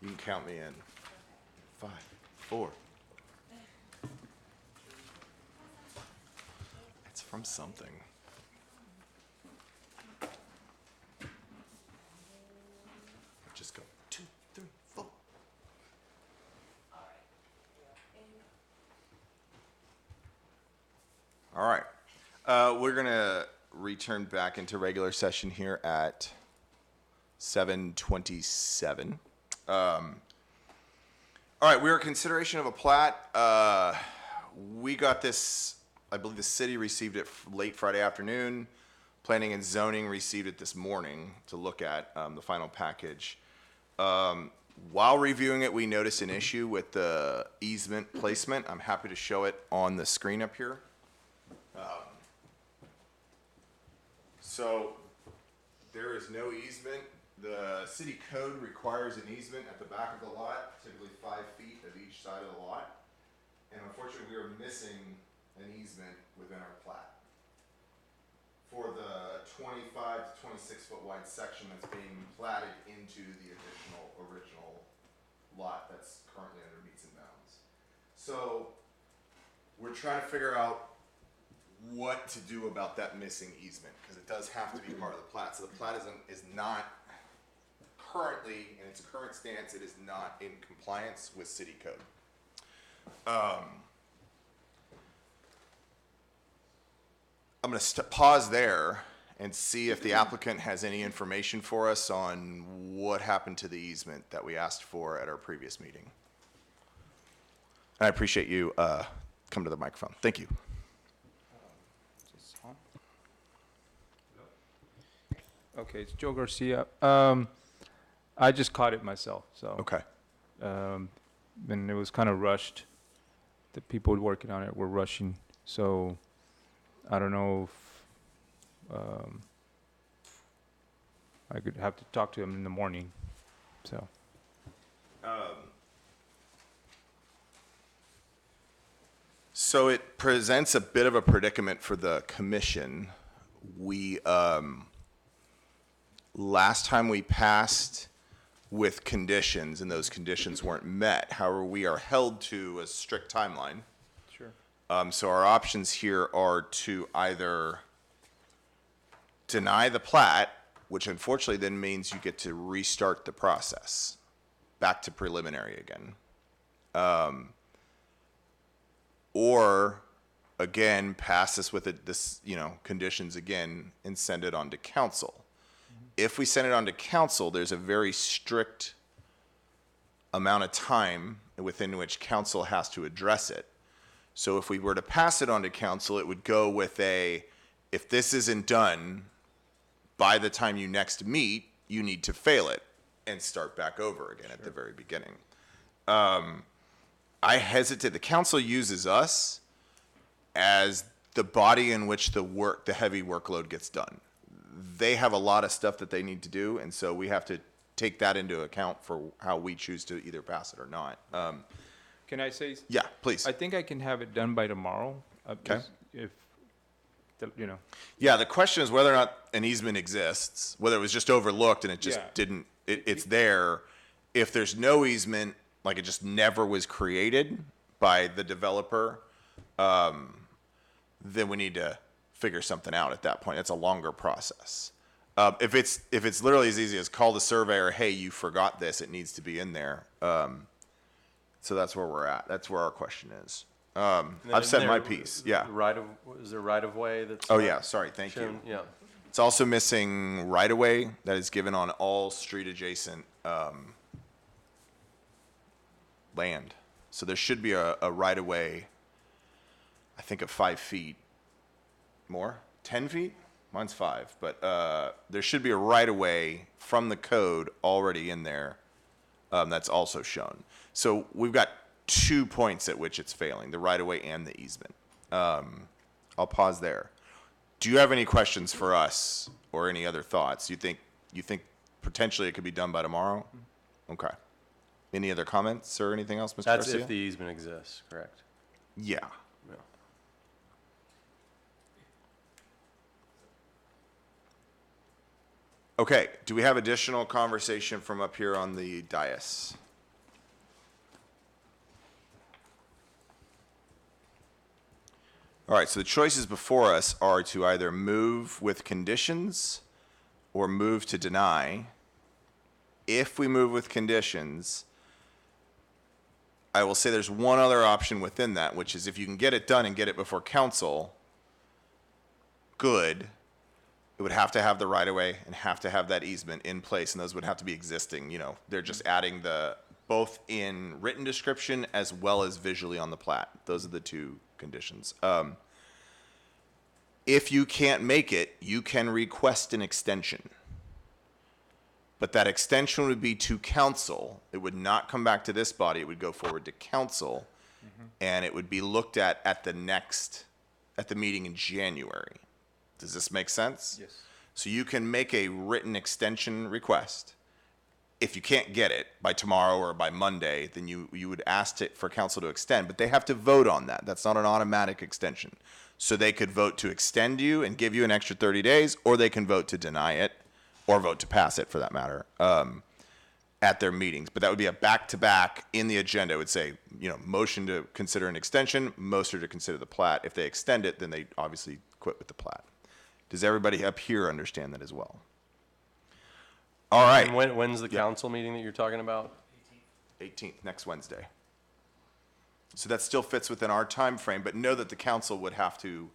You can count me in. 5, 4. It's from something. Just go 2, 3, 4. All right. We're going to return back into regular session here at 7:27. All right, we are consideration of a plat. We got this, I believe the city received it late Friday afternoon. Planning and zoning received it this morning to look at the final package. While reviewing it, we noticed an issue with the easement placement. I'm happy to show it on the screen up here. So there is no easement. The city code requires an easement at the back of the lot, typically 5 feet of each side of the lot. And unfortunately, we are missing an easement within our plat for the 25 to 26 foot wide section that's being platted into the original lot that's currently under meets and bounds. So we're trying to figure out what to do about that missing easement, because it does have to be part of the plat. So the plat is not currently, in its current stance, it is not in compliance with city code. I'm going to pause there and see if the applicant has any information for us on what happened to the easement that we asked for at our previous meeting. And I appreciate you come to the microphone. Thank you. Okay, it's Joe Garcia. I just caught it myself, so. Okay. And it was kind of rushed. The people working on it were rushing, so I don't know if I could have to talk to him in the morning, so. So it presents a bit of a predicament for the commission. We, last time we passed with conditions, and those conditions weren't met. However, we are held to a strict timeline. Sure. So our options here are to either deny the plat, which unfortunately then means you get to restart the process back to preliminary again. Or again, pass this with conditions again and send it on to council. If we send it on to council, there's a very strict amount of time within which council has to address it. So if we were to pass it on to council, it would go with if this isn't done by the time you next meet, you need to fail it and start back over again at the very beginning. I hesitate. The council uses us as the body in which the heavy workload gets done. They have a lot of stuff that they need to do, and so we have to take that into account for how we choose to either pass it or not. Can I say? Yeah, please. I think I can have it done by tomorrow. Okay. Yeah, the question is whether or not an easement exists, whether it was just overlooked and it just didn't, it's there. If there's no easement, like it just never was created by the developer, then we need to figure something out at that point. It's a longer process. If it's literally as easy as call the surveyor, hey, you forgot this, it needs to be in there. So that's where we're at. That's where our question is. I've said my piece. Yeah. Is there right of way that's? Oh yeah. Sorry. Thank you. Yeah. It's also missing right of way that is given on all street adjacent land. So there should be a right of way. I think of 5 feet. More? 10 feet? Mine's 5. But there should be a right of way from the code already in there that's also shown. So we've got 2 points at which it's failing, the right of way and the easement. I'll pause there. Do you have any questions for us or any other thoughts? You think potentially it could be done by tomorrow? Okay. Any other comments or anything else, Mr. That's Garcia? if the easement exists, correct? Yeah. Yeah. Okay. Do we have additional conversation from up here on the dais? All right, so the choices before us are to either move with conditions or move to deny. If we move with conditions, I will say there's one other option within that, which is if you can get it done and get it before council, good. It would have to have the right-of-way and have to have that easement in place, and those would have to be existing, you know. They're just adding both in written description as well as visually on the plat. Those are the two conditions. If you can't make it, you can request an extension. But that extension would be to council. It would not come back to this body. It would go forward to council, and it would be looked at the meeting in January. Does this make sense? Yes. So you can make a written extension request. If you can't get it by tomorrow or by Monday, then you would ask for council to extend, but they have to vote on that. That's not an automatic extension. So they could vote to extend you and give you an extra 30 days, or they can vote to deny it, or vote to pass it for that matter, at their meetings. But that would be a back-to-back in the agenda. It would say, you know, motion to consider an extension, motion to consider the plat. If they extend it, then they obviously quit with the plat. Does everybody up here understand that as well? All right. And when's the council meeting that you're talking about? 18th, next Wednesday. So that still fits within our time frame, but know that the council would have to,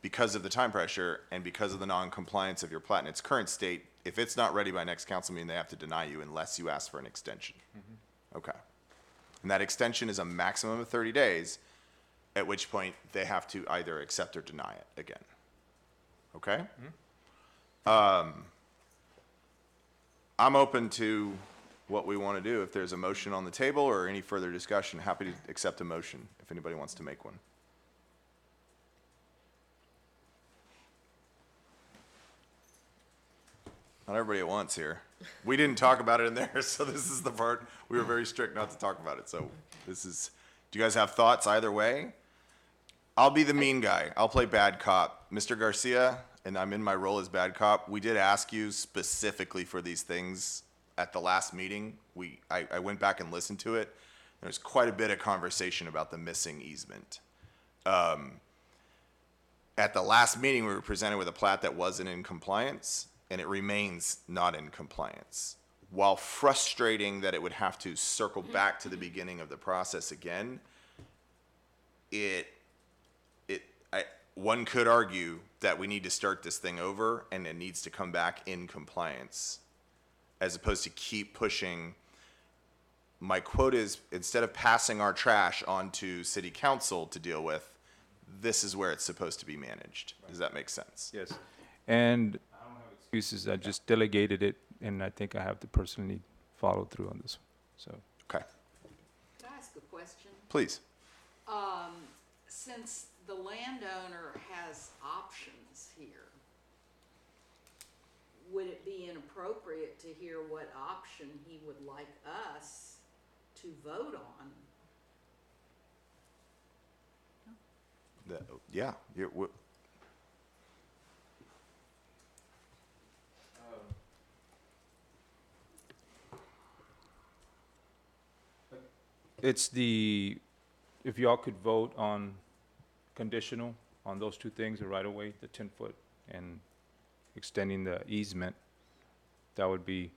because of the time pressure and because of the non-compliance of your plat in its current state, if it's not ready by next council meeting, they have to deny you unless you ask for an extension. Okay. And that extension is a maximum of 30 days, at which point they have to either accept or deny it again. Okay? I'm open to what we want to do. If there's a motion on the table or any further discussion, happy to accept a motion if anybody wants to make one. Not everybody at once here. We didn't talk about it in there, so this is the part, we were very strict not to talk about it. So this is, do you guys have thoughts either way? I'll be the mean guy. I'll play bad cop. Mr. Garcia, and I'm in my role as bad cop, we did ask you specifically for these things at the last meeting. I went back and listened to it. There's quite a bit of conversation about the missing easement. At the last meeting, we were presented with a plat that wasn't in compliance, and it remains not in compliance. While frustrating that it would have to circle back to the beginning of the process again, one could argue that we need to start this thing over and it needs to come back in compliance, as opposed to keep pushing. My quote is, instead of passing our trash on to city council to deal with, this is where it's supposed to be managed. Does that make sense? Yes. And I don't have excuses. I just delegated it, and I think I have to personally follow through on this one. So. Okay, Can I ask a question? please. Since the landowner has options here, would it be inappropriate to hear what option he would like us to vote on? Yeah, It's if y'all could vote on conditional on those two things, the right of way, the 10-foot, and extending the easement, that would be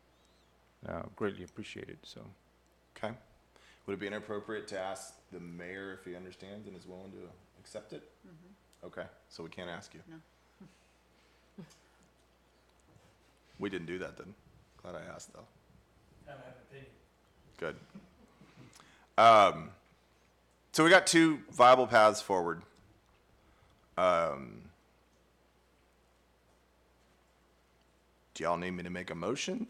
greatly appreciated, so. okay. Would it be inappropriate to ask the mayor if he understands and is willing to accept it? Okay, so we can't ask you. No. We didn't do that then. Glad I asked though. I have an opinion. Good. So we got two viable paths forward. Do y'all need me to make a motion?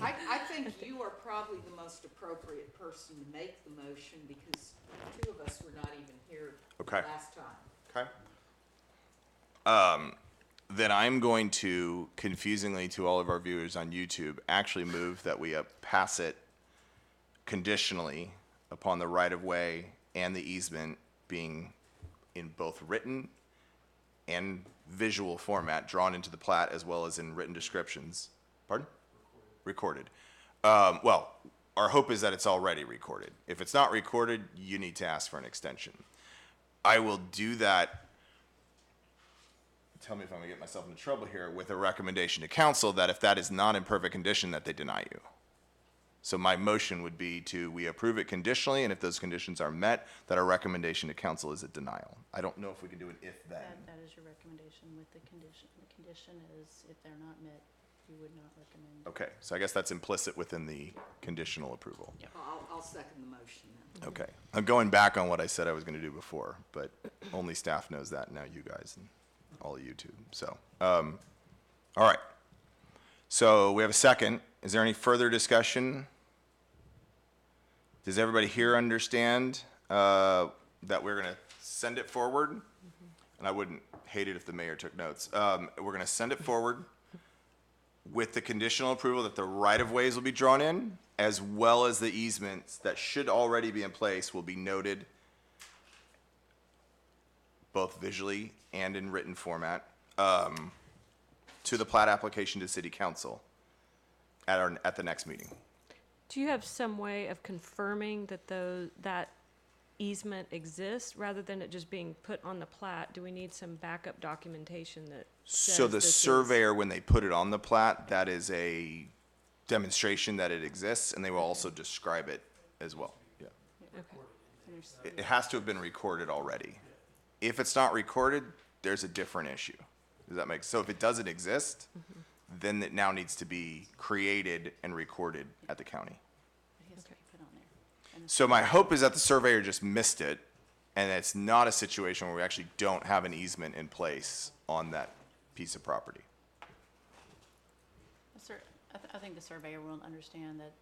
I think you are probably the most appropriate person to make the motion because two of us were not even here Okay. last time. Okay. Then I'm going to, confusingly to all of our viewers on YouTube, actually move that we pass it conditionally upon the right-of-way and the easement being in both written and visual format, drawn into the plat as well as in written descriptions. Pardon? Recorded. Well, our hope is that it's already recorded. If it's not recorded, you need to ask for an extension. I will do that. Tell me if I'm gonna get myself into trouble here with a recommendation to council that if that is not in perfect condition, that they deny you. So my motion would be we approve it conditionally, and if those conditions are met, that our recommendation to council is a denial. I don't know if we can do an if-then. That is your recommendation with the condition. The condition is if they're not met, you would not recommend. Okay, so I guess that's implicit within the conditional approval. I'll second the motion then. Okay, I'm going back on what I said I was gonna do before, but only staff knows that, now you guys and all of you too, so. All right, so we have a second. Is there any further discussion? Does everybody here understand that we're gonna send it forward? And I wouldn't hate it if the mayor took notes. We're gonna send it forward with the conditional approval that the right-of-ways will be drawn in, as well as the easements that should already be in place will be noted both visually and in written format to the plat application to city council at the next meeting. Do you have some way of confirming that that easement exists, rather than it just being put on the plat? Do we need some backup documentation that says So the this is- surveyor, when they put it on the plat, that is a demonstration that it exists, and they will also describe it as well. Yeah. Okay. It has to have been recorded already. If it's not recorded, there's a different issue. Does that make, so if it doesn't exist, then it now needs to be created and recorded at the county. It has to be put on there. And it's- So my hope is that the surveyor just missed it, and it's not a situation where we actually don't have an easement in place on that piece of property. I think the surveyor will understand that,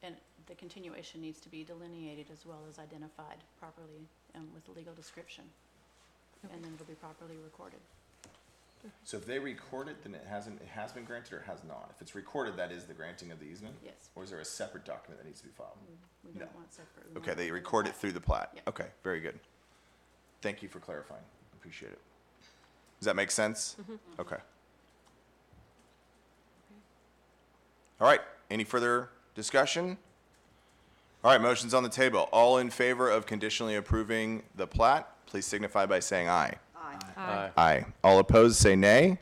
and the continuation needs to be delineated as well as identified properly and with a legal description. And then it'll be properly recorded. So if they record it, then it has been granted or it has not? If it's recorded, that is the granting of the easement? Yes. Or is there a separate document that needs to be filed? We No. don't want separate. we Okay, want they it record it plat. through the plat? Yeah. Okay, very good. Thank you for clarifying. Appreciate it. Does that make sense? Okay. All right, any further discussion? All right, motion's on the table. All in favor of conditionally approving the plat, please signify by saying aye. Aye. Aye. Aye. All opposed, say nay.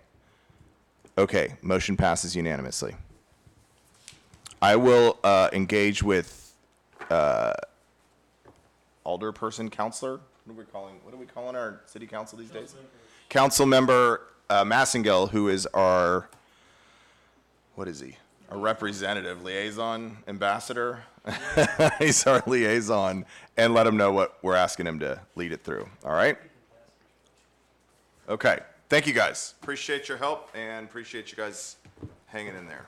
Okay, motion passes unanimously. I will engage with alderperson, counselor. What are we calling our city council these days? Councilmember Massengill, who is our, what is he? Our representative, liaison, ambassador. He's our liaison, and let him know what we're asking him to lead it through. All right? Okay. Thank you, guys. Appreciate your help and appreciate you guys hanging in there.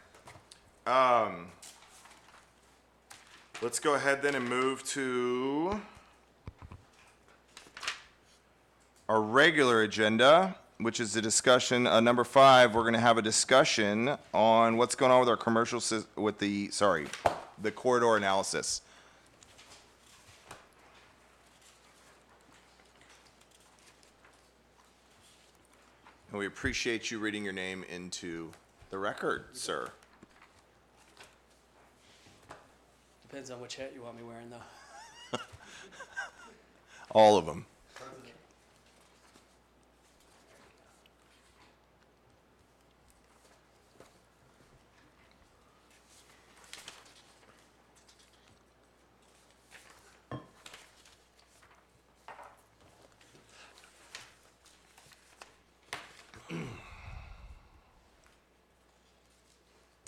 Let's go ahead then and move to our regular agenda, which is the discussion, number 5, we're gonna have a discussion on what's going on with our commercial, the corridor analysis. And we appreciate you reading your name into the record, sir. Depends on which hat you want me wearing, though. All of them.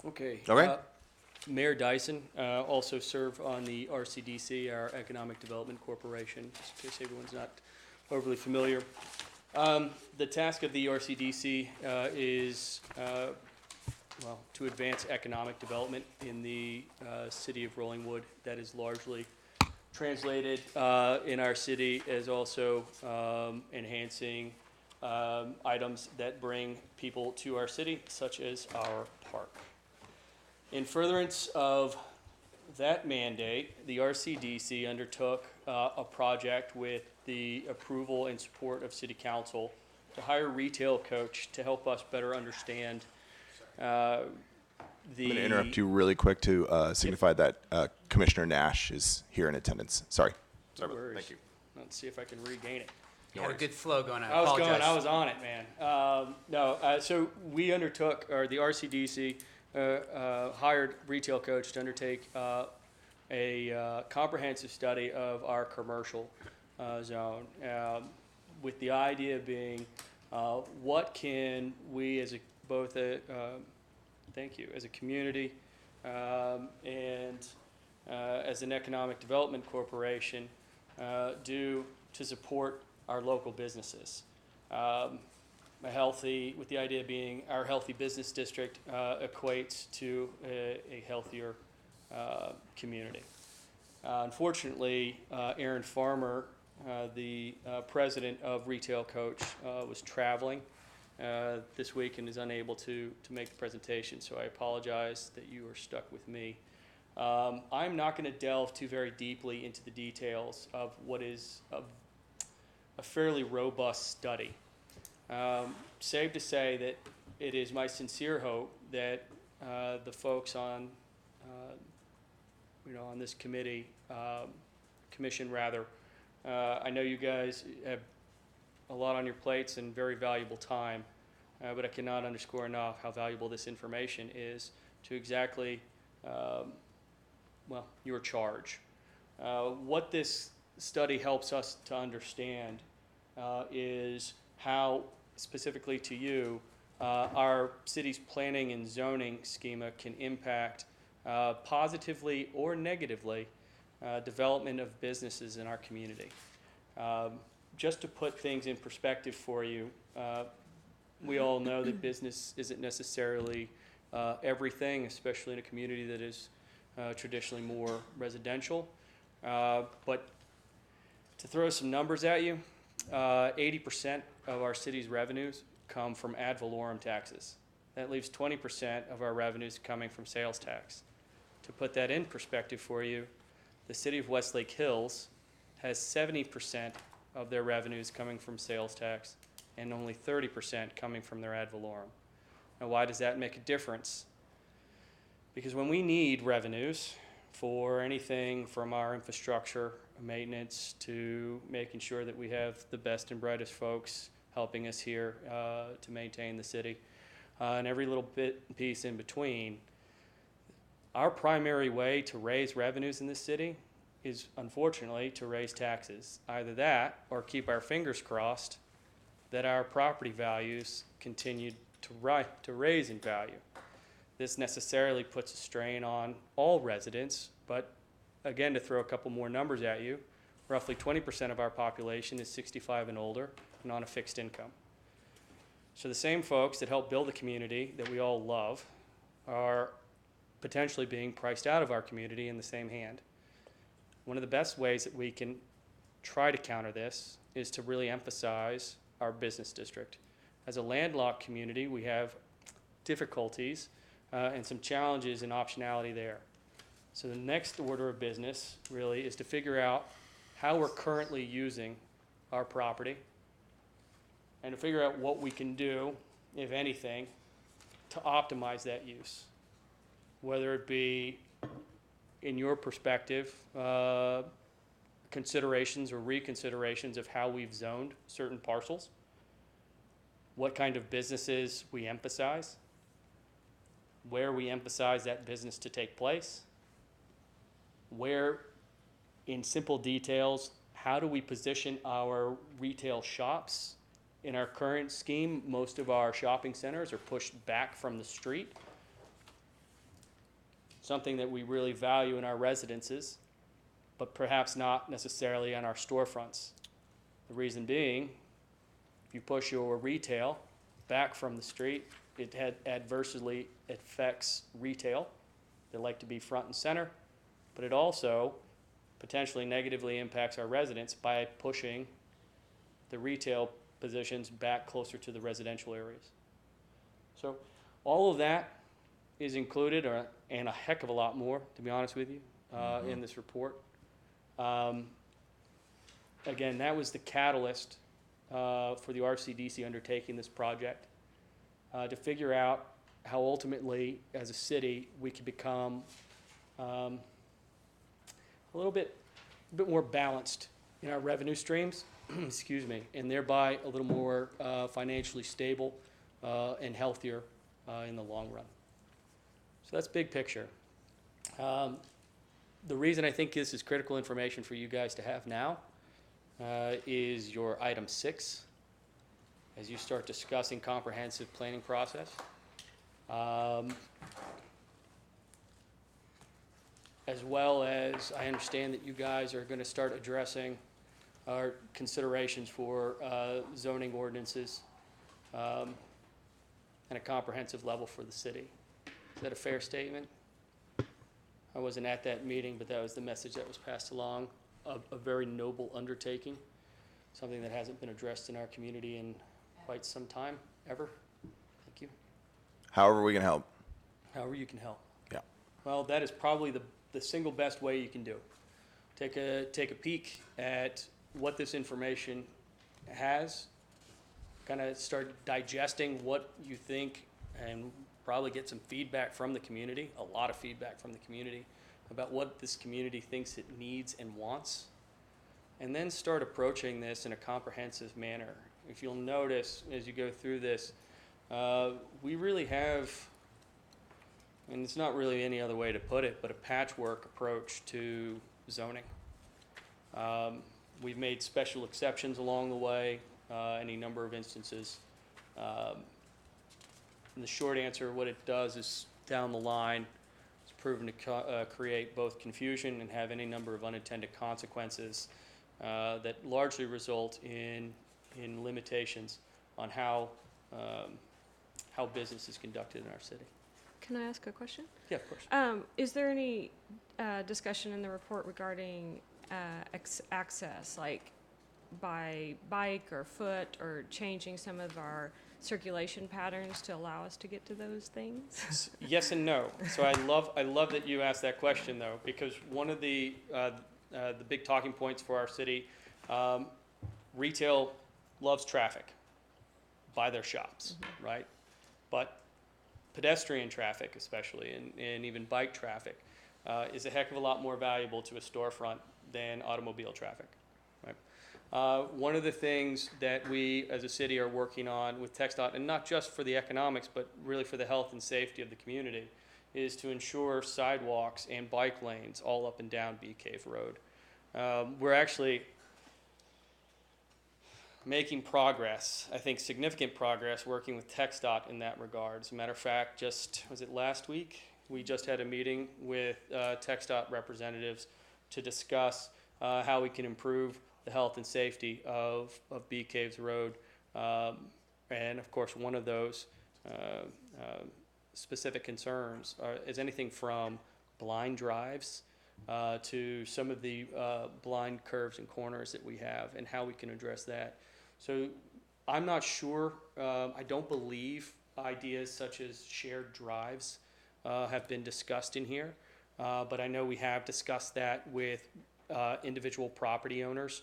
Okay. Okay. Mayor Dyson, also serve on the RCDC, our Economic Development Corporation, just in case everyone's not overly familiar. The task of the RCDC is, well, to advance economic development in the city of Rollingwood. That is largely translated in our city as also enhancing items that bring people to our city, such as our park. In furtherance of that mandate, the RCDC undertook a project with the approval and support of City Council to hire a retail coach to help us better understand I'm going to interrupt you really quick to signify that Commissioner Nash is here in attendance. Sorry. Sorry about that. Worries. Thank you. Let's see if I can regain it. You had a good flow going. I was on it, man. So we undertook, or the RCDC hired Retail Coach to undertake a comprehensive study of our commercial zone, with the idea being, what can we as as a community and as an economic development corporation do to support our local businesses. With the idea being our healthy business district equates to a healthier community. Unfortunately, Aaron Farmer, the president of Retail Coach, was traveling this week and is unable to make the presentation, so I apologize that you are stuck with me. I'm not going to delve too very deeply into the details of what is a fairly robust study. Safe to say that it is my sincere hope that the folks on this commission rather, I know you guys have a lot on your plates and very valuable time, but I cannot underscore enough how valuable this information is to exactly, your charge. What this study helps us to understand is how, specifically to you, our city's planning and zoning schema can impact positively or negatively development of businesses in our community. Just to put things in perspective for you, we all know that business isn't necessarily everything, especially in a community that is traditionally more residential. But to throw some numbers at you, 80% of our city's revenues come from ad valorem taxes. That leaves 20% of our revenues coming from sales tax. To put that in perspective for you, the city of Westlake Hills has 70% of their revenues coming from sales tax and only 30% coming from their ad valorem. Now, why does that make a difference? Because when we need revenues for anything from our infrastructure maintenance to making sure that we have the best and brightest folks helping us here to maintain the city, and every little bit and piece in between, our primary way to raise revenues in this city is, unfortunately, to raise taxes. Either that or keep our fingers crossed that our property values continue to raise in value. This necessarily puts a strain on all residents, but again, to throw a couple more numbers at you, roughly 20% of our population is 65 and older and on a fixed income. So the same folks that help build the community that we all love are potentially being priced out of our community in the same hand. One of the best ways that we can try to counter this is to really emphasize our business district. As a landlocked community, we have difficulties and some challenges and optionality there. So the next order of business really is to figure out how we're currently using our property and to figure out what we can do, if anything, to optimize that use. Whether it be, in your perspective, considerations or reconsiderations of how we've zoned certain parcels, what kind of businesses we emphasize, where we emphasize that business to take place, where, in simple details, how do we position our retail shops. In our current scheme, most of our shopping centers are pushed back from the street, something that we really value in our residences, but perhaps not necessarily on our storefronts. The reason being, if you push your retail back from the street, it adversely affects retail. They like to be front and center, but it also potentially negatively impacts our residents by pushing the retail positions back closer to the residential areas. So all of that is included, and a heck of a lot more, to be honest with you, in this report. Again, that was the catalyst for the RCDC undertaking this project, to figure out how ultimately, as a city, we could become a little bit more balanced in our revenue streams excuse me, and thereby a little more financially stable and healthier in the long run. So that's big picture. The reason I think this is critical information for you guys to have now is your item 6, as you start discussing comprehensive planning process. As well as I understand that you guys are going to start addressing our considerations for zoning ordinances at a comprehensive level for the city. Is that a fair statement? I wasn't at that meeting, but that was the message that was passed along. A very noble undertaking, something that hasn't been addressed in our community in quite some time, ever. Thank you. However we can help. However you can help. Yeah. Well, that is probably the single best way you can do. Take a peek at what this information has, kind of start digesting what you think, and probably get some feedback from the community, a lot of feedback from the community about what this community thinks it needs and wants, and then start approaching this in a comprehensive manner. If you'll notice as you go through this, we really have, and it's not really any other way to put it, but a patchwork approach to zoning. We've made special exceptions along the way, any number of instances. And the short answer, what it does is down the line, it's proven to create both confusion and have any number of unintended consequences that largely result in limitations on how business is conducted in our city. Can I ask a question? Yeah, of course. Is there any discussion in the report regarding access, like by bike or foot, or changing some of our circulation patterns to allow us to get to those things? Yes and no. So I love that you asked that question, though, because one of the big talking points for our city, retail loves traffic by their shops, right? But pedestrian traffic, especially, and even bike traffic, is a heck of a lot more valuable to a storefront than automobile traffic, right? One of the things that we as a city are working on with TxDOT, and not just for the economics, but really for the health and safety of the community, is to ensure sidewalks and bike lanes all up and down Bee Cave Road. We're actually making progress, I think significant progress, working with TxDOT in that regard. As a matter of fact, was it last week? We just had a meeting with TxDOT representatives to discuss how we can improve the health and safety of Bee Caves Road. And of course, one of those specific concerns is anything from blind drives to some of the blind curves and corners that we have, and how we can address that. So I'm not sure, I don't believe ideas such as shared drives have been discussed in here, but I know we have discussed that with individual property owners,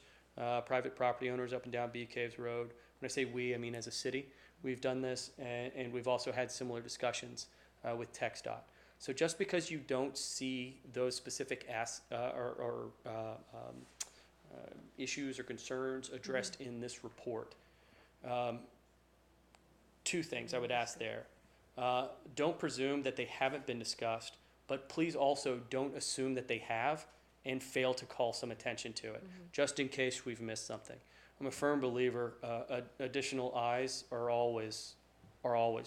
private property owners up and down Bee Caves Road. When I say we, I mean as a city. We've done this, and we've also had similar discussions with TxDOT. So just because you don't see those specific issues or concerns addressed in this report, two things I would ask there. Don't presume that they haven't been discussed, but please also don't assume that they have and fail to call some attention to it, just in case we've missed something. I'm a firm believer additional eyes are always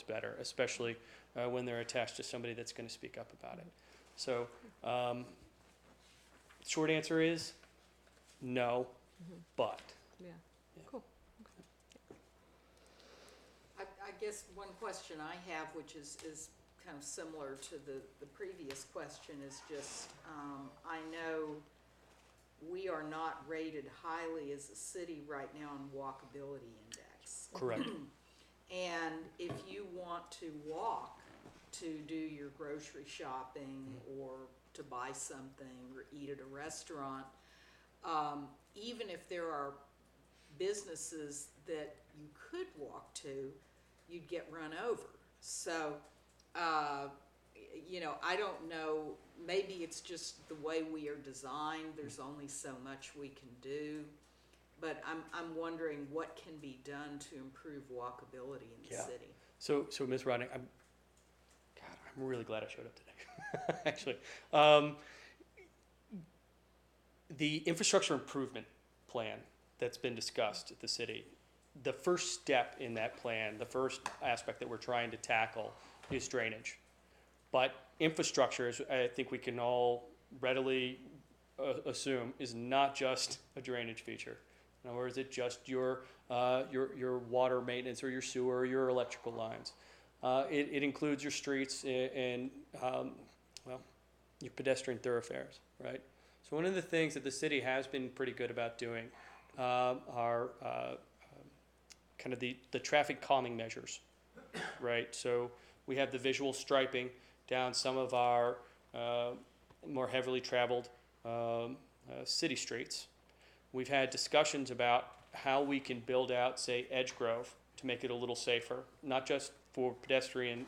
better, especially when they're attached to somebody that's going to speak up about it. So short answer is no, but. Yeah. Cool. I guess one question I have, which is kind of similar to the previous question, is just, I know we are not rated highly as a city right now on Walkability Index. Correct. And if you want to walk to do your grocery shopping or to buy something or eat at a restaurant, even if there are businesses that you could walk to, you'd get run over. So, you know, I don't know, maybe it's just the way we are designed. There's only so much we can do. But I'm wondering what can be done to improve walkability in the Yeah. city. So Ms. Rodney, I'm really glad I showed up today, actually. The infrastructure improvement plan that's been discussed at the city, the first step in that plan, the first aspect that we're trying to tackle is drainage. But infrastructure, as I think we can all readily assume, is not just a drainage feature. Nor is it just your water maintenance or your sewer or your electrical lines. It includes your streets and your pedestrian thoroughfares, right? So one of the things that the city has been pretty good about doing are kind of the traffic calming measures, right? So we have the visual striping down some of our more heavily traveled city streets. We've had discussions about how we can build out, say, Edge Grove to make it a little safer, not just for pedestrian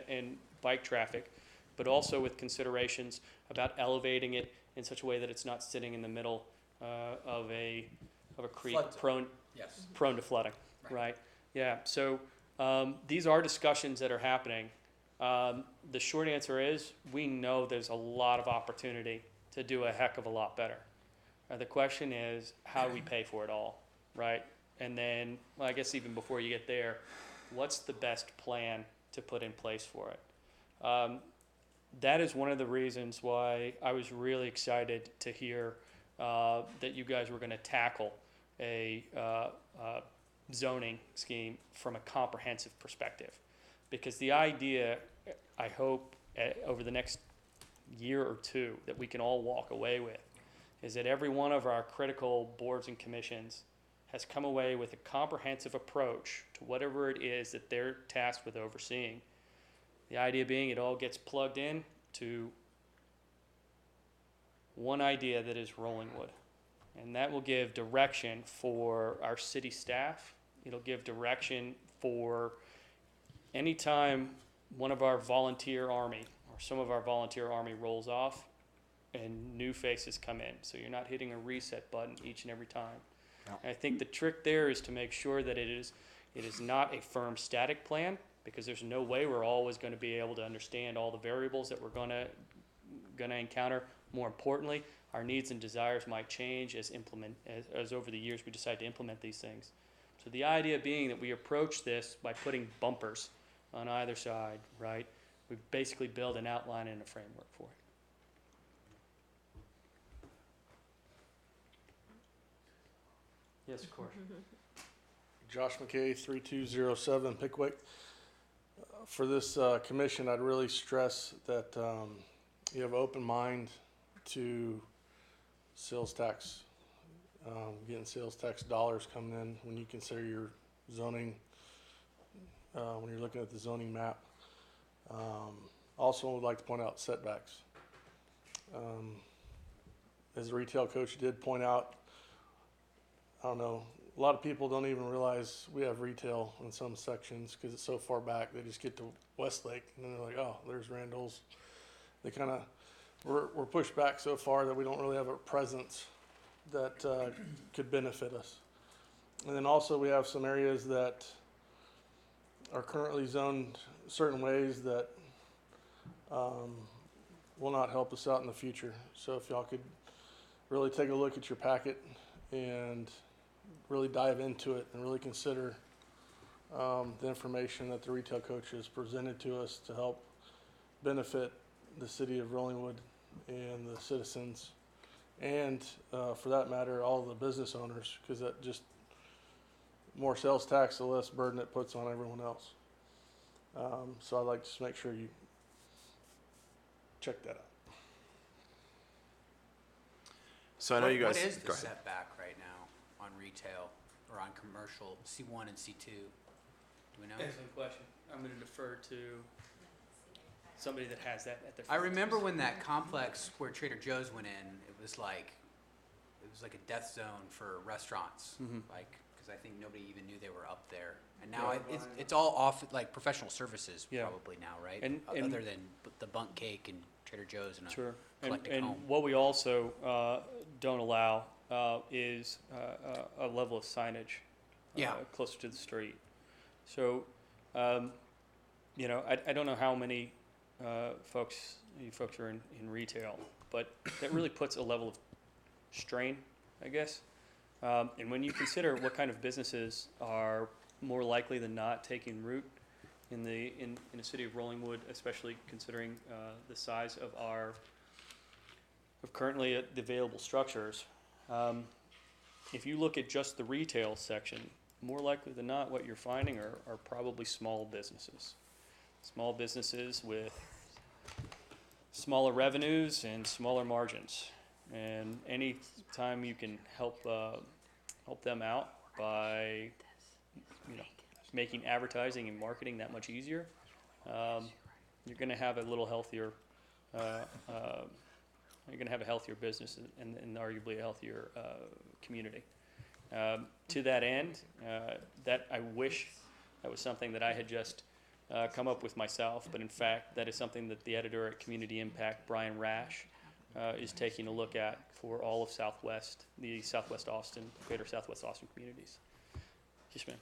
and bike traffic, but also with considerations about elevating it in such a way that it's not sitting in the middle of a creek prone to flooding, right? Yeah, so these are discussions that are happening. The short answer is we know there's a lot of opportunity to do a heck of a lot better. The question is, how do we pay for it all, right? And then, well, I guess even before you get there, what's the best plan to put in place for it? That is one of the reasons why I was really excited to hear that you guys were going to tackle a zoning scheme from a comprehensive perspective. Because the idea, I hope, over the next year or two that we can all walk away with is that every one of our critical boards and commissions has come away with a comprehensive approach to whatever it is that they're tasked with overseeing. The idea being it all gets plugged in to one idea that is Rollingwood. And that will give direction for our city staff. It'll give direction for any time one of our volunteer army or some of our volunteer army rolls off and new faces come in. So you're not hitting a reset button each and every time. No. And I think the trick there is to make sure that it is not a firm static plan, because there's no way we're always going to be able to understand all the variables that we're going to encounter. More importantly, our needs and desires might change as over the years we decide to implement these things. So the idea being that we approach this by putting bumpers on either side, right? We basically build an outline and a framework for it. Yes, of course. Josh McKay, 3207 Pickwick. For this commission, I'd really stress that you have an open mind to sales tax, getting sales tax dollars coming in when you consider your zoning, when you're looking at the zoning map. Also would like to point out setbacks. As the retail coach did point out, I don't know, a lot of people don't even realize we have retail in some sections because it's so far back. They just get to Westlake and then they're like, oh, there's Randall's. They kind of, we're pushed back so far that we don't really have a presence that could benefit us. And then also we have some areas that are currently zoned certain ways that will not help us out in the future. So if y'all could really take a look at your packet and really dive into it and really consider the information that the retail coach has presented to us to help benefit the city of Rollingwood and the citizens, and for that matter, all the business owners, because that just more sales tax, the less burden it puts on everyone else. So I'd like to just make sure you check that out. So I know you guys. What is the go ahead. setback right now on retail or on commercial, C1 and C2? Do we know? Excellent question. I'm going to defer to somebody that has that at their I fingertips. remember when that complex where Trader Joe's went in, it was like a death zone for restaurants, like, because I think nobody even knew they were up there. And now it's all off, like professional services probably now, right? And other than the Bunk Cake and Trader Joe's and Sure. Collecting And Home. what we also don't allow is a level of signage Yeah. closer to the street. So, you know, I don't know how many you folks are in retail, but that really puts a level of strain, I guess. And when you consider what kind of businesses are more likely than not taking root in the city of Rollingwood, especially considering the size of currently the available structures, if you look at just the retail section, more likely than not, what you're finding are probably small businesses. Small businesses with smaller revenues and smaller margins. And any time you can help them out by, you know, making advertising and marketing that much easier, you're going to have a little healthier. You're going to have a healthier business and arguably a healthier community. To that end, that I wish that was something that I had just come up with myself, but in fact, that is something that the editor at Community Impact, Brian Rash, is taking a look at for all of Southwest, the Southwest Austin, greater Southwest Austin communities. Yes, ma'am.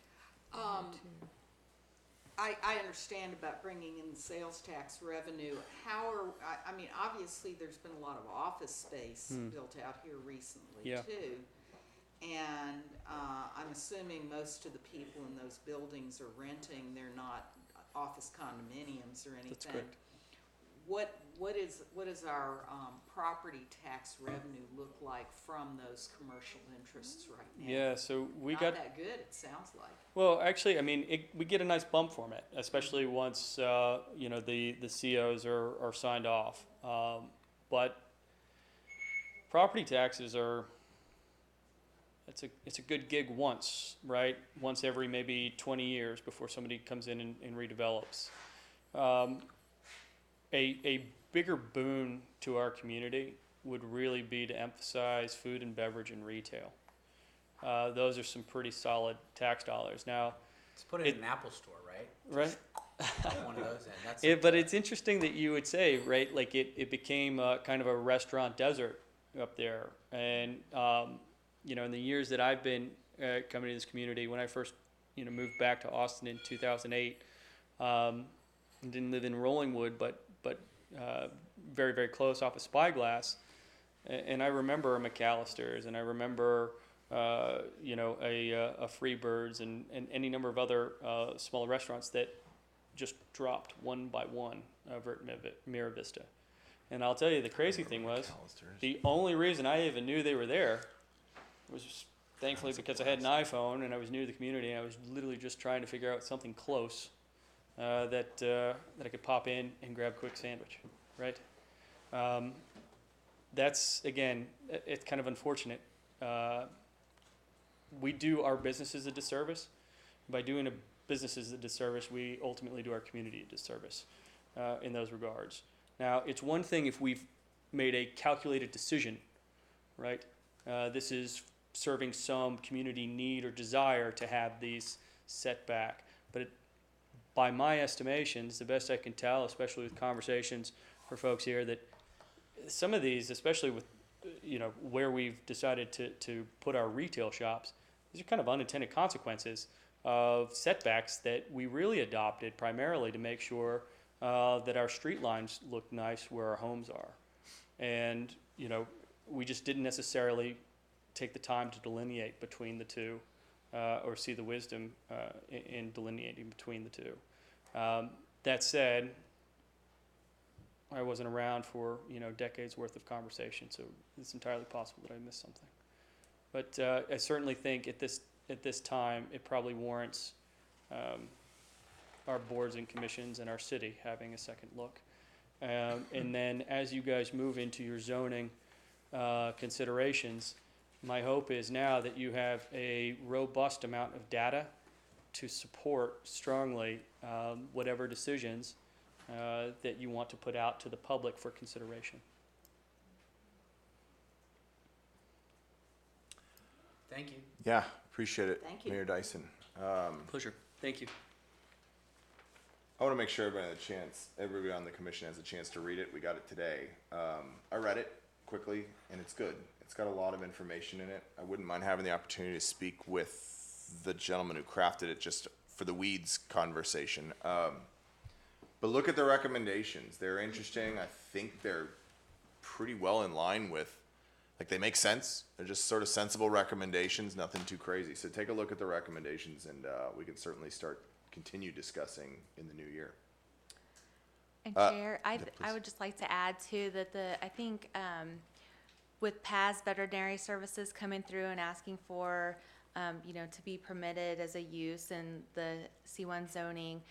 I understand about bringing in sales tax revenue. I mean, obviously, there's been a lot of office space built out here recently, Yeah. too. And I'm assuming most of the people in those buildings are renting. They're not office condominiums or anything. That's correct. What is our property tax revenue look like from those commercial interests right now? Yeah, so we Not got, that good, it sounds like. well, actually, I mean, we get a nice bump from it, especially once, you know, the COs are signed off. But property taxes it's a good gig once, right? Once every maybe 20 years before somebody comes in and redevelops. A bigger boon to our community would really be to emphasize food and beverage and retail. Those are some pretty solid tax dollars. Now, Let's put it in an Apple store, right? right? Put one of those in. That's But it's interesting that you would say, right, like it became kind of a restaurant desert up there. And, you know, in the years that I've been coming to this community, when I first, you know, moved back to Austin in 2008, didn't live in Rollingwood, but very, very close off of Spyglass. And I remember McAllister's, and I remember, you know, a Freebirds and any number of other small restaurants that just dropped one by one over at Mira Vista. And I'll tell you, the crazy thing was, the only reason I even knew they were there was just, thankfully, because I had an iPhone and I was new to the community, and I was literally just trying to figure out something close that I could pop in and grab a quick sandwich, right? That's, again, it's kind of unfortunate. We do our businesses a disservice. By doing a businesses a disservice, we ultimately do our community a disservice in those regards. Now, it's one thing if we've made a calculated decision, right? This is serving some community need or desire to have these set back. But by my estimations, the best I can tell, especially with conversations for folks here, that some of these, especially with, you know, where we've decided to put our retail shops, these are kind of unintended consequences of setbacks that we really adopted primarily to make sure that our street lines look nice where our homes are. And, you know, we just didn't necessarily take the time to delineate between the two or see the wisdom in delineating between the two. That said, I wasn't around for, you know, decades worth of conversation, so it's entirely possible that I missed something. But I certainly think at this time it probably warrants our boards and commissions and our city having a second look. And then as you guys move into your zoning considerations, my hope is now that you have a robust amount of data to support strongly whatever decisions that you want to put out to the public for consideration. Thank you. Yeah, appreciate it, Thank you. Mayor Dyson. Pleasure. Thank you. I want to make sure everybody on the commission has a chance to read it. We got it today. I read it quickly, and it's good. It's got a lot of information in it. I wouldn't mind having the opportunity to speak with the gentleman who crafted it just for the weeds conversation. But look at the recommendations. They're interesting. I think they're pretty well in line with, like, they make sense. They're just sort of sensible recommendations, nothing too crazy. So take a look at the recommendations, and we can certainly continue discussing in the new year. And Uh, Chair, yeah, I please. would just like to add too that I think with PAS veterinary services coming through and asking for, to be permitted as a use in the C1 zoning,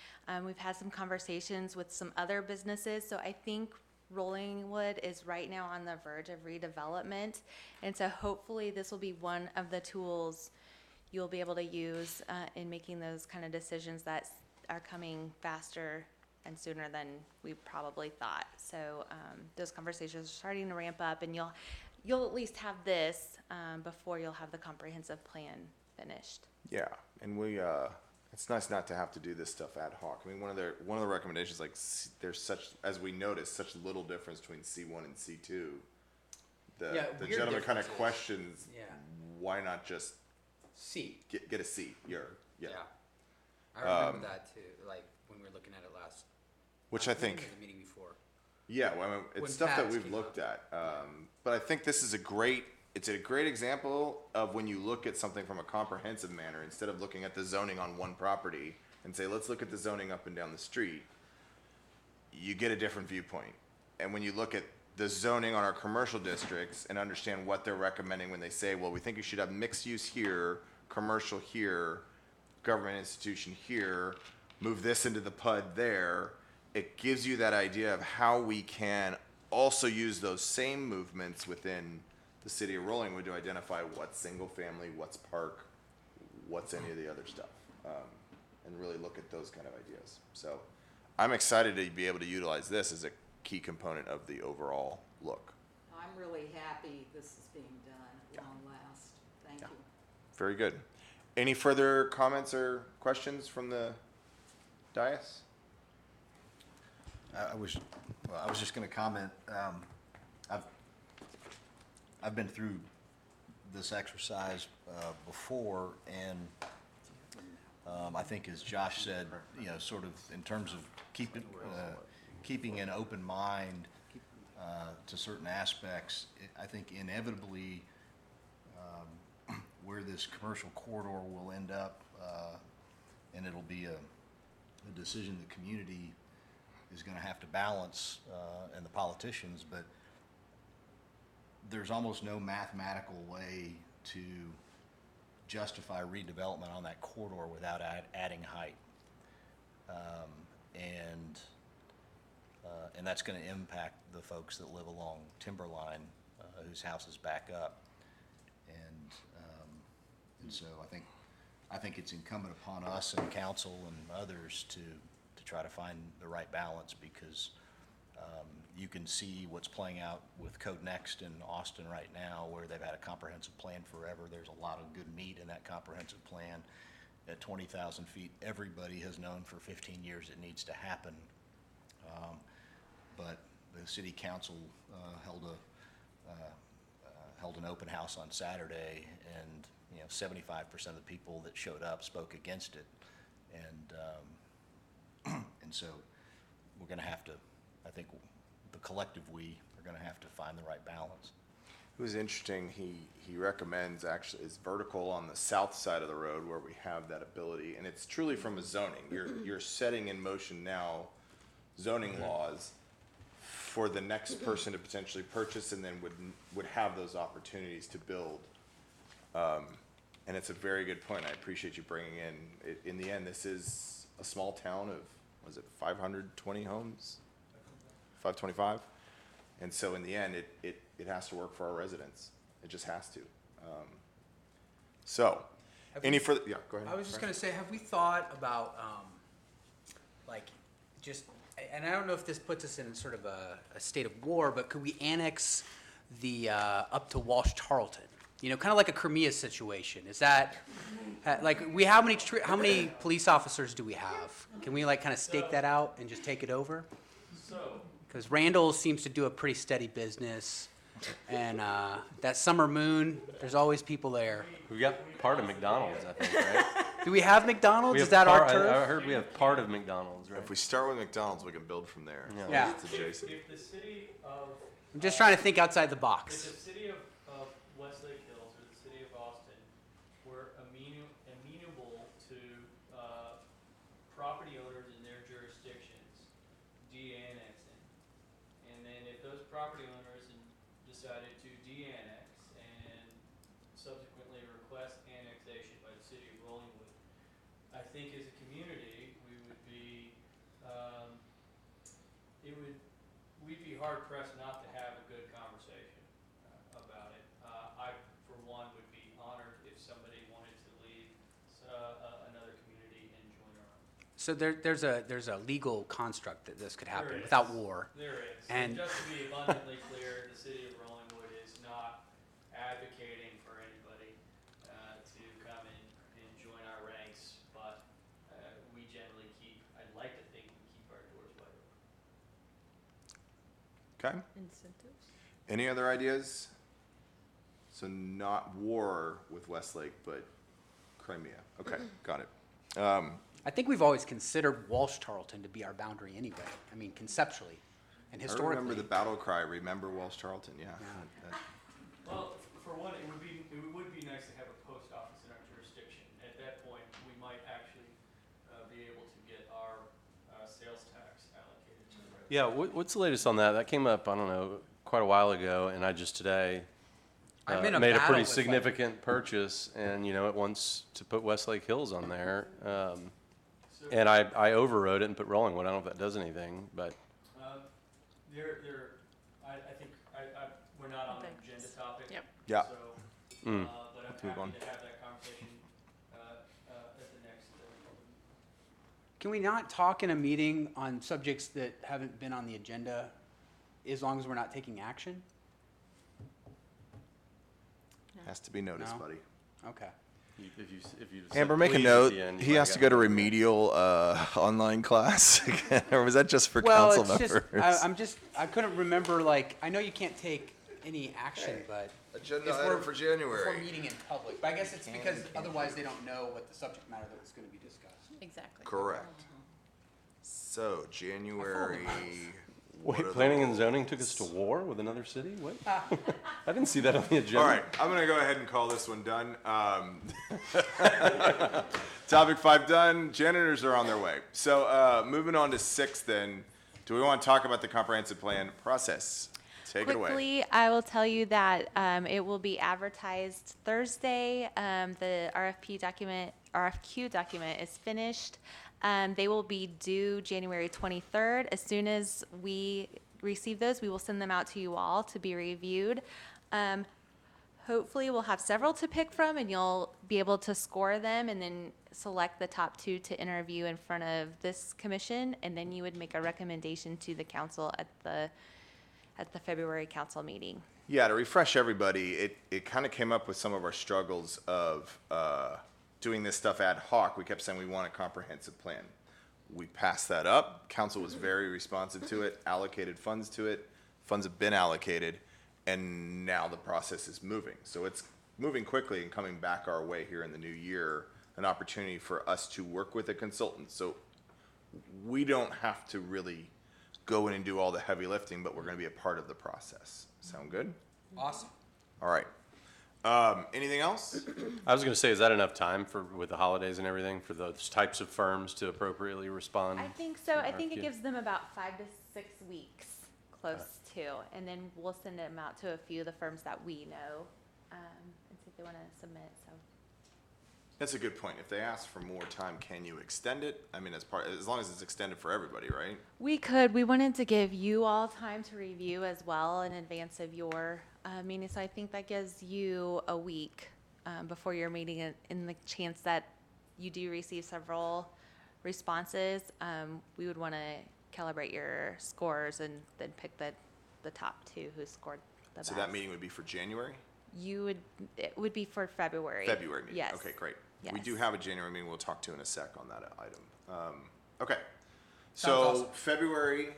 we've had some conversations with some other businesses. So I think Rollingwood is right now on the verge of redevelopment. And so hopefully this will be one of the tools you'll be able to use in making those kind of decisions that are coming faster and sooner than we probably thought. So those conversations are starting to ramp up, and you'll at least have this before you'll have the comprehensive plan finished. Yeah, and it's nice not to have to do this stuff ad hoc. I mean, one of the recommendations, like, there's such, as we noticed, such little difference between C1 and C2. The Yeah, weird gentleman kind of differences. questions, Yeah. why not just C. get a C? Yeah. I remember that too, like when we were looking at it last. Which I think, The meeting before. yeah, well, I mean, it's When stuff that Pat's we've came looked up. at. But I think this is a great example of when you look at something from a comprehensive manner, instead of looking at the zoning on one property and say, let's look at the zoning up and down the street, you get a different viewpoint. And when you look at the zoning on our commercial districts and understand what they're recommending when they say, well, we think you should have mixed use here, commercial here, government institution here, move this into the PUD there, it gives you that idea of how we can also use those same movements within the city of Rollingwood to identify what's single family, what's park, what's any of the other stuff, and really look at those kind of ideas. So I'm excited to be able to utilize this as a key component of the overall look. I'm really happy this is being done at long last. Thank Yeah. you. Very good. Any further comments or questions from the dais? I was just going to comment. I've been through this exercise before, and I think, as Josh said, sort of in terms of keeping an open mind to certain aspects. I think inevitably where this commercial corridor will end up, and it'll be a decision the community is going to have to balance, and the politicians, but there's almost no mathematical way to justify redevelopment on that corridor without adding height. And that's going to impact the folks that live along Timberline, whose houses back up. And so I think it's incumbent upon us and council and others to try to find the right balance, because you can see what's playing out with Code Next in Austin right now, where they've had a comprehensive plan forever. There's a lot of good meat in that comprehensive plan. At 20,000 feet, everybody has known for 15 years it needs to happen. But the city council held an open house on Saturday, and 75% of the people that showed up spoke against it, and so we're going to have to, I think, the collective we are going to have to find the right balance. It was interesting, he recommends actually is vertical on the south side of the road where we have that ability, and it's truly from a zoning. You're setting in motion now zoning laws for the next person to potentially purchase, and then would have those opportunities to build. And it's a very good point. I appreciate you bringing in the end, this is a small town of, was it 520 homes? 525? And so in the end, it has to work for our residents. It just has to. So, any further, yeah, go ahead. I was just gonna say, have we thought about, and I don't know if this puts us in sort of a state of war, but could we annex the, up to Walsh Tarleton? Kind of like a Crimea situation. Is that, how many police officers do we have? Can we kind of stake that out and just take it over? Because Randall seems to do a pretty steady business. And that summer moon, there's always people there. We got part of McDonald's, I think, right? Do we have McDonald's? We Is have that our part- turf? I heard we have part of McDonald's, right? If we start with McDonald's, we can build from there. Yeah. Yeah. It's adjacent. If the city of, I'm just trying to think outside the if box. the city of Westlake Hills or the city of Austin were amenable to property owners in their jurisdictions de-annexing, and then if those property owners decided to de-annex and subsequently request annexation by the city of Rollingwood, I think as a community, we would be, we'd be hard pressed not to have a good conversation about it. I, for one, would be honored if somebody wanted to leave another community and join our own. So there's a legal construct that this could There happen is. without war. There is. And- And just to be abundantly clear, the city of Rollingwood is not advocating for anybody to come and join our ranks, but we generally I'd like to think we keep our doors wide open. Okay. Incentives? Any other ideas? So not war with Westlake, but Crimea. Okay, got it. I think we've always considered Walsh Tarleton to be our boundary anyway. I mean, conceptually and I historically. remember the battle cry, remember Walsh Tarleton, yeah. Yeah. That- Well, for one, it would be nice to have a post office in our jurisdiction. At that point, we might actually be able to get our sales tax allocated to the revenue. Yeah, what's the latest on that? That came up, I don't know, quite a while ago, and I just today I'm in a made a battle pretty with, like- significant purchase, and, you know, it wants to put Westlake Hills on there. So, And I overrode it and put Rollingwood. I don't know if that does anything, but I think, we're not on the Thanks. agenda topic. Yep. Yeah. So, Mm. but I'm Let's move on. happy to have that conversation at the next. Can we not talk in a meeting on subjects that haven't been on the agenda as long as we're not taking action? Has to be noticed, No. buddy. Okay. if you Amber, make a note, he has to go to remedial online class, or was that just for council members? I couldn't remember, like, I know you can't take any action, but Agenda if item we're- for if we're January. meeting in public, but I guess it's because otherwise they don't know what the subject matter that was gonna be discussed. Exactly. Correct. So, January. what Wait, are the planning and rules? zoning took us to war with another city? What? I didn't see that on the agenda. All right, I'm gonna go ahead and call this one done. Topic 5 done. Janitors are on their way. So, moving on to 6 then. Do we want to talk about the comprehensive plan process? Take it away. Quickly, I will tell you that it will be advertised Thursday. The RFQ document is finished. They will be due January 23rd. As soon as we receive those, we will send them out to you all to be reviewed. Hopefully, we'll have several to pick from, and you'll be able to score them and then select the top 2 to interview in front of this commission, and then you would make a recommendation to the council at the February council meeting. Yeah, to refresh everybody, it kind of came up with some of our struggles of doing this stuff ad hoc. We kept saying we want a comprehensive plan. We passed that up. Council was very responsive to it, allocated funds to it. Funds have been allocated, and now the process is moving. So it's moving quickly and coming back our way here in the new year, an opportunity for us to work with a consultant. So we don't have to really go in and do all the heavy lifting, but we're going to be a part of the process. Sound good? Awesome. All right. Anything else? I was going to say, is that enough time with the holidays and everything for those types of firms to appropriately respond? I think so. I think it RFQ. gives them about 5 to 6 weeks, close to, and then we'll send them out to a few of the firms that we know, and see if they want to submit, so. That's a good point. If they ask for more time, can you extend it? I mean, as long as it's extended for everybody, right? We could. We wanted to give you all time to review as well in advance of your meeting. So I think that gives you a week before your meeting, in the chance that you do receive several responses. We would want to calibrate your scores and then pick the top 2 who scored the best. So that meeting would be for January? It would be for February. February meeting? Yes. Okay, great. We Yes. do have a January meeting we'll talk to in a sec on that item. Okay. Sounds So awesome. February,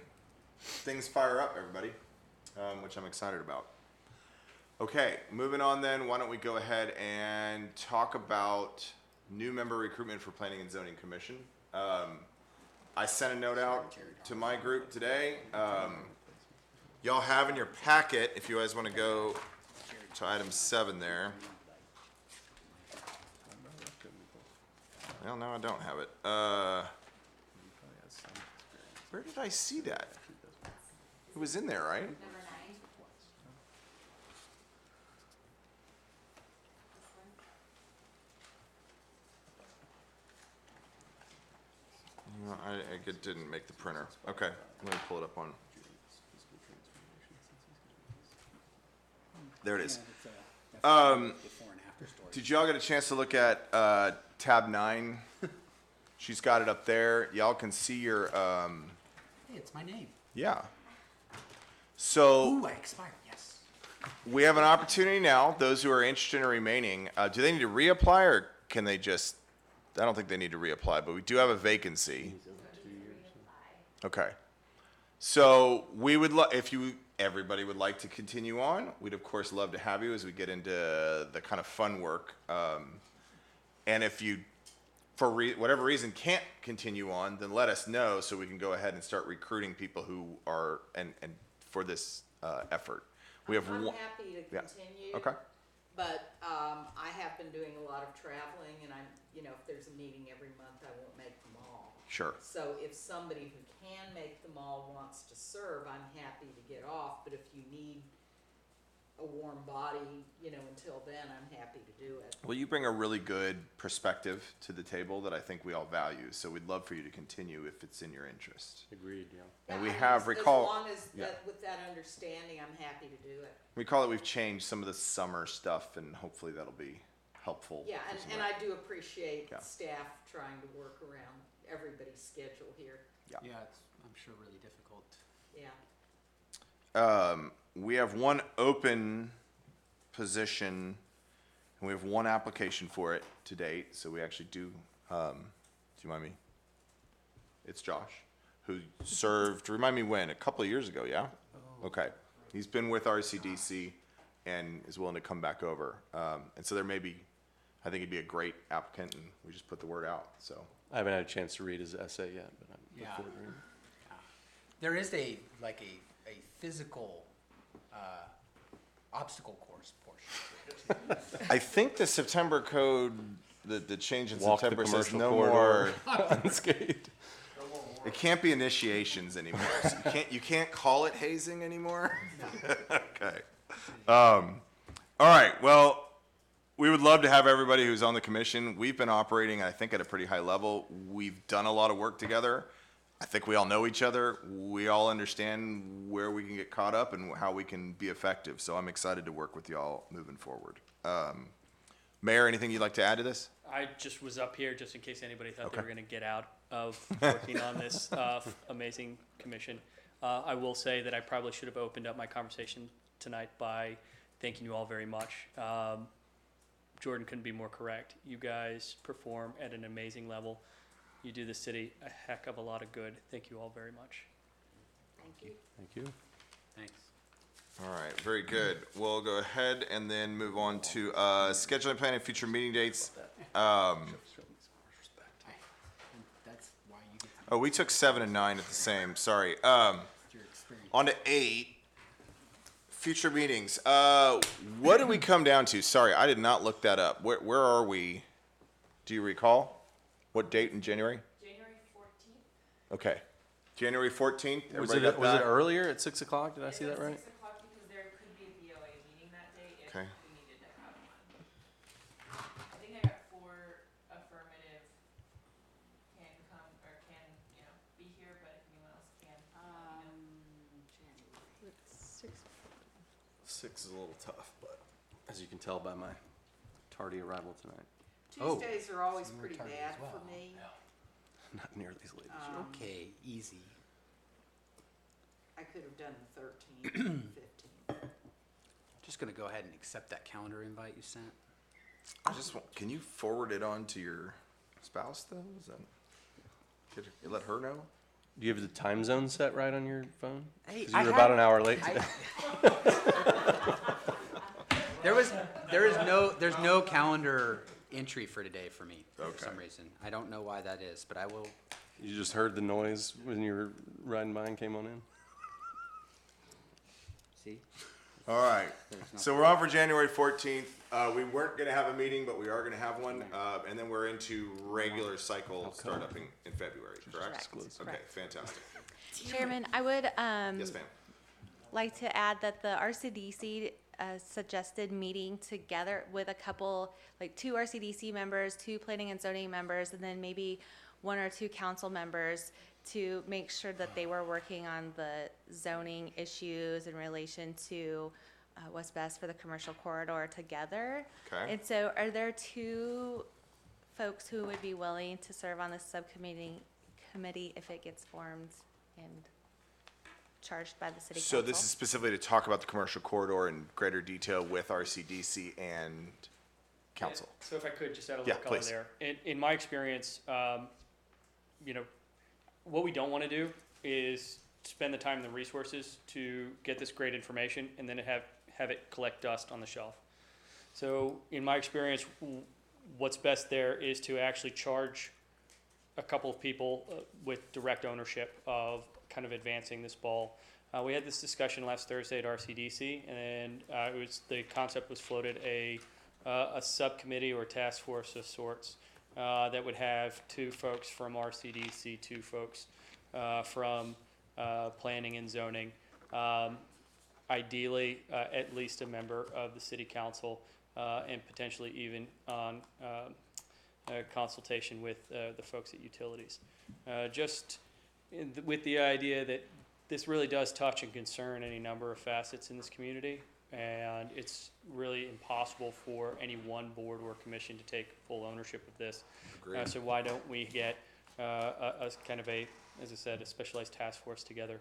things fire up, everybody, which I'm excited about. Okay, moving on then, why don't we go ahead and talk about new member recruitment for Planning and Zoning Commission. I sent a note out to my group today. Y'all have in your packet, if you guys want to go to item 7 there. Well, no, I don't have it. Where did I see that? It was in there, right? Number 9. No, it didn't make the printer. Okay, let me pull it up on. There it is. Did y'all get a chance to look at tab 9? She's got it up there. Y'all can see your Hey, it's my name. yeah. So Ooh, I expired, yes. we have an opportunity now. Those who are interested in remaining, do they need to reapply or can they just? I don't think they need to reapply, but we do have a vacancy. Okay. So we would if everybody would like to continue on, we'd of course love to have you as we get into the kind of fun work. And if you, for whatever reason, can't continue on, then let us know so we can go ahead and start recruiting people who are and for this effort. We have I'm one. happy to Yeah. continue. Okay. But I have been doing a lot of traveling, and if there's a meeting every month, I won't make them all. Sure. So if somebody who can make them all wants to serve, I'm happy to get off. But if you need a warm body, until then, I'm happy to do it. Well, you bring a really good perspective to the table that I think we all value. So we'd love for you to continue if it's in your interest. Agreed, yeah. And we Yeah, have as recall. long as yeah. with that understanding, I'm happy to do it. Recall that we've changed some of the summer stuff, and hopefully that'll be helpful. Yeah, for some and of I do appreciate Yeah. staff trying to work around everybody's schedule here. Yeah. Yeah, it's, I'm sure, really difficult. Yeah. We have one open position, and we have one application for it to date. So we actually do. Do you mind me? It's Josh, who served. Remind me when? A couple of years ago, yeah. Okay. He's been with RCDC and is willing to come back over. And so there may be. I think he'd be a great applicant, and we just put the word out. So. I haven't had a chance to read his essay yet, but I'm Yeah. looking forward to reading it. There is a physical obstacle course portion. I think the September code, the change in Walk the September says commercial no corridor more. unscathed. It can't be initiations anymore. So you can't call it hazing anymore. Okay. All right. Well, we would love to have everybody who's on the commission. We've been operating, I think, at a pretty high level. We've done a lot of work together. I think we all know each other. We all understand where we can get caught up and how we can be effective. So I'm excited to work with y'all moving forward. Mayor, anything you'd like to add to this? I just was up here just in case anybody thought they Okay. were going to get out of working on this amazing commission. I will say that I probably should have opened up my conversation tonight by thanking you all very much. Jordan couldn't be more correct. You guys perform at an amazing level. You do the city a heck of a lot of good. Thank you all very much. Thank you. Thank you. Thanks. All right, very good. We'll go ahead and then move on to scheduling, planning, future meeting dates. That's why you get to Oh, we took 7 and 9 at the same. Sorry. your experience. On to 8. Future meetings. What did we come down to? Sorry, I did not look that up. Where are we? Do you recall? What date in January? January 14th. Okay. January 14th. Was Everybody got was it that? earlier at 6 o'clock? Did I see that right? 6 o'clock because there could be a BOA meeting that day if Okay. we needed to have one. I think I got 4 affirmative can come or can, be here, but if anyone else can. January. 6 is a little tough, but as you can tell by my tardy arrival tonight, Tuesdays are always so you're pretty retarded bad as well. for me. not nearly as late as you. Okay, easy. I could have done the 13th, 15th. Just gonna go ahead and accept that calendar invite you sent. I just want, can you forward it on to your spouse though? Is that, let her know? Do you have the time zone set right on your phone? Hey, Because you were about an hour late I- today. there's no calendar entry for today for me for Okay. some reason. I don't know why that is, but I will. You just heard the noise when you were riding by and came on in? See? All right, There's no- so we're on for January 14th. We weren't gonna have a meeting, but we are gonna have one. And then we're into regular cycle start up in February, correct? Correct. Okay, fantastic. Chairman, I would, Yes, ma'am. like to add that the RCDC suggested meeting together with a couple, like 2 RCDC members, 2 planning and zoning members, and then maybe 1 or 2 council members to make sure that they were working on the zoning issues in relation to what's best for the commercial corridor together. Okay. And so are there 2 folks who would be willing to serve on this committee if it gets formed and charged by the city council? So this is specifically to talk about the commercial corridor in greater detail with RCDC and council. So if I could just add a Yeah, little color please. there. In my experience, you know, what we don't want to do is spend the time and the resources to get this great information and then have it collect dust on the shelf. So in my experience, what's best there is to actually charge a couple of people with direct ownership of kind of advancing this ball. We had this discussion last Thursday at RCDC, and the concept was floated a subcommittee or task force of sorts that would have 2 folks from RCDC, 2 folks from planning and zoning. Ideally, at least a member of the city council, and potentially even on consultation with the folks at utilities. With the idea that this really does touch and concern any number of facets in this community, and it's really impossible for any one board or commission to take full ownership of this. Agreed. So why don't we get a kind of as I said, a specialized task force together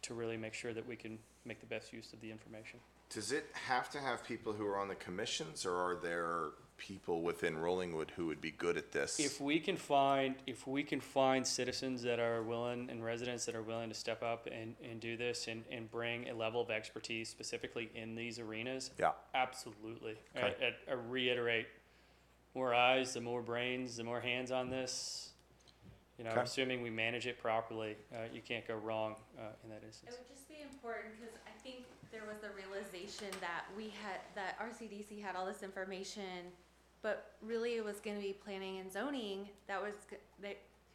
to really make sure that we can make the best use of the information. Does it have to have people who are on the commissions, or are there people within Rollingwood who would be good at this? If we can find citizens that are willing and residents that are willing to step up and do this and bring a level of expertise specifically in these arenas, Yeah. absolutely. Okay. I reiterate, more eyes, the more brains, the more hands on this. You know, Okay. assuming we manage it properly, you can't go wrong in that It instance. would just be important, because I think there was the realization that that RCDC had all this information, but really it was gonna be planning and zoning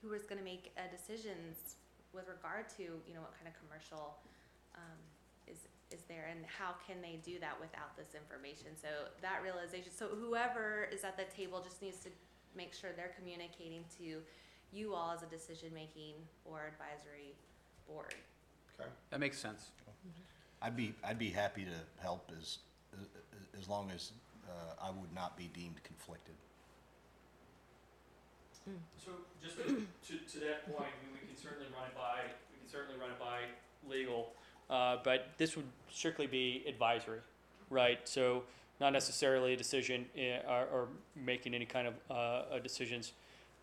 who was gonna make decisions with regard to, you know, what kind of commercial, is there, and how can they do that without this information? So that realization, so whoever is at the table just needs to make sure they're communicating to you all as a decision-making or advisory board. Okay. That makes sense. I'd be happy to help as long as I would not be deemed conflicted. So just to that point, I mean, we can certainly run it by legal, but this would strictly be advisory, right? So not necessarily a decision or making any kind of decisions.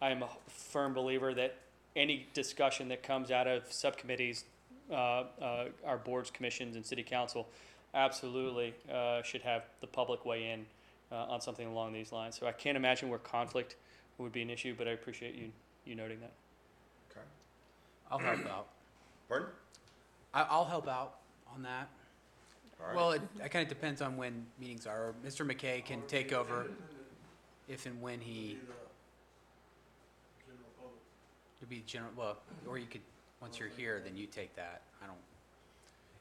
I am a firm believer that any discussion that comes out of subcommittees, our boards, commissions, and city council, absolutely should have the public weigh in on something along these lines. So I can't imagine where conflict would be an issue, but I appreciate you noting that. Okay. I'll help out. Pardon? I'll help out on that. All right. Well, it kind of depends on when meetings are. Mr. McKay can take over if and when he. It'd be general, well, or you could, once you're here, then you take that.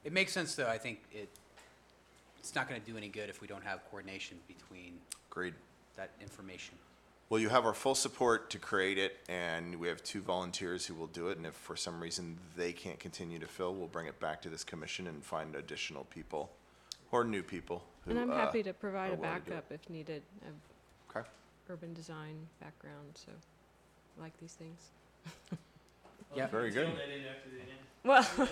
It makes sense though. I think it's not going to do any good if we don't have coordination between Agreed. that information. Well, you have our full support to create it, and we have 2 volunteers who will do it. And if for some reason they can't continue to fill, we'll bring it back to this commission and find additional people or new people who And I'm happy to provide are a willing to do it. backup if needed. I have Okay. urban design background, so I like these things. Yeah. Very good. Well, well,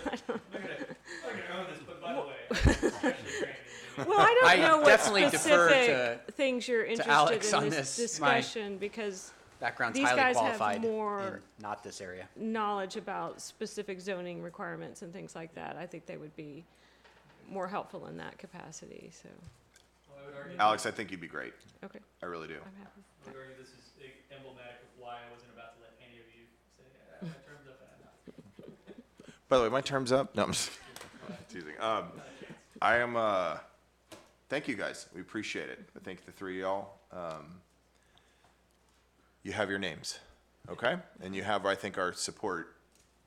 I don't I know what definitely defer specific things you're Alex interested on in this this. My discussion, because Background's these highly guys have qualified more in not this area. knowledge about specific zoning requirements and things like that. I think they would be more helpful in that capacity, so. would argue, Alex, I think you'd be great. Okay, I really do. I'm happy. I would argue this is emblematic of why I wasn't about to let any of you say, my term's up and I'm not. By the way, my term's up. No, I'm just teasing. I am, thank you guys. We appreciate it. I thank the three of y'all. You have your names, okay? And you have, I think, our support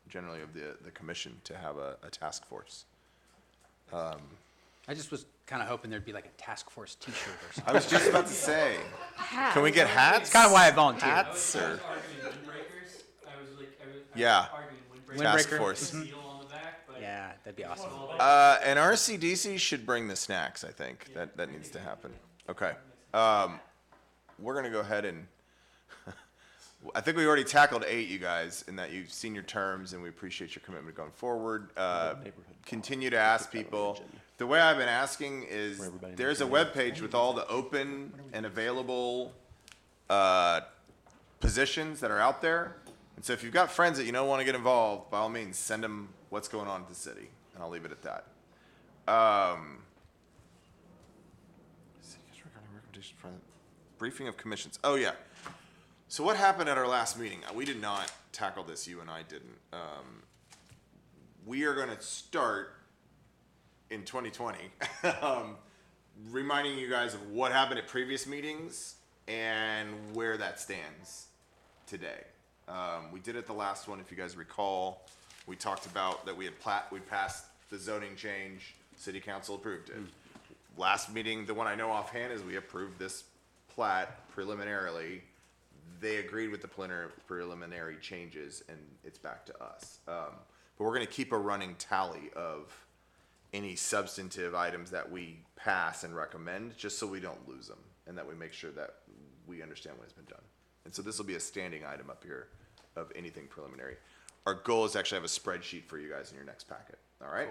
generally of the commission to have a task force. I just was kind of hoping there'd be like a task force T-shirt or something. I was just about to say, can we get hats? It's kind of why I volunteered. Hats I or, was arguing windbreakers. I was Yeah. arguing windbreakers. task Windbreaker. force. Seal on the back, but. Yeah, that'd be awesome. And RCDC should bring the snacks, I think. That needs to happen. Okay. We're gonna go ahead and, I think we already tackled 8, you guys, in that you've seen your terms, and we appreciate your commitment going forward. Continue to ask people. The way I've been asking is, there's a webpage with all the open and available positions that are out there. And so if you've got friends that you don't want to get involved, by all means, send them what's going on at the city, and I'll leave it at that. Briefing of commissions. Oh, yeah. So what happened at our last meeting? We did not tackle this, you and I didn't. We are going to start in 2020, reminding you guys of what happened at previous meetings and where that stands today. We did it the last one, if you guys recall. We talked about that we passed the zoning change, city council approved it. Last meeting, the one I know offhand is we approved this plat preliminarily. They agreed with the preliminary changes, and it's back to us. But we're gonna keep a running tally of any substantive items that we pass and recommend, just so we don't lose them, and that we make sure that we understand what has been done. And so this will be a standing item up here of anything preliminary. Our goal is to actually have a spreadsheet for you guys in your next packet, all right?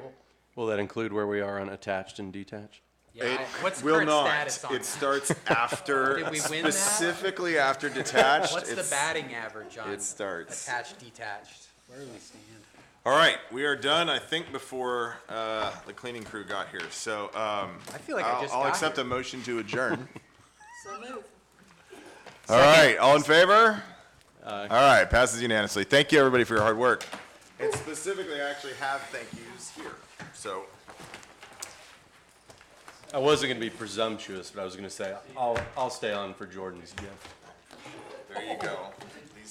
Will that include where we are on attached and detached? Yeah, what's the Will current not. status on It that? starts after, Did we win that? specifically after detached. What's the it's- batting average on it starts. attached, detached? Where do we stand? All right, we are done, I think, before the cleaning crew got here. So I feel like I just I'll got accept here. a motion to adjourn. So move. All right, all in favor? All right, passes unanimously. Thank you, everybody, for your hard work. And specifically, I actually have thank yous here. So, I wasn't gonna be presumptuous, but I was gonna say, I'll stay on for Jordan's gift. there you go. These are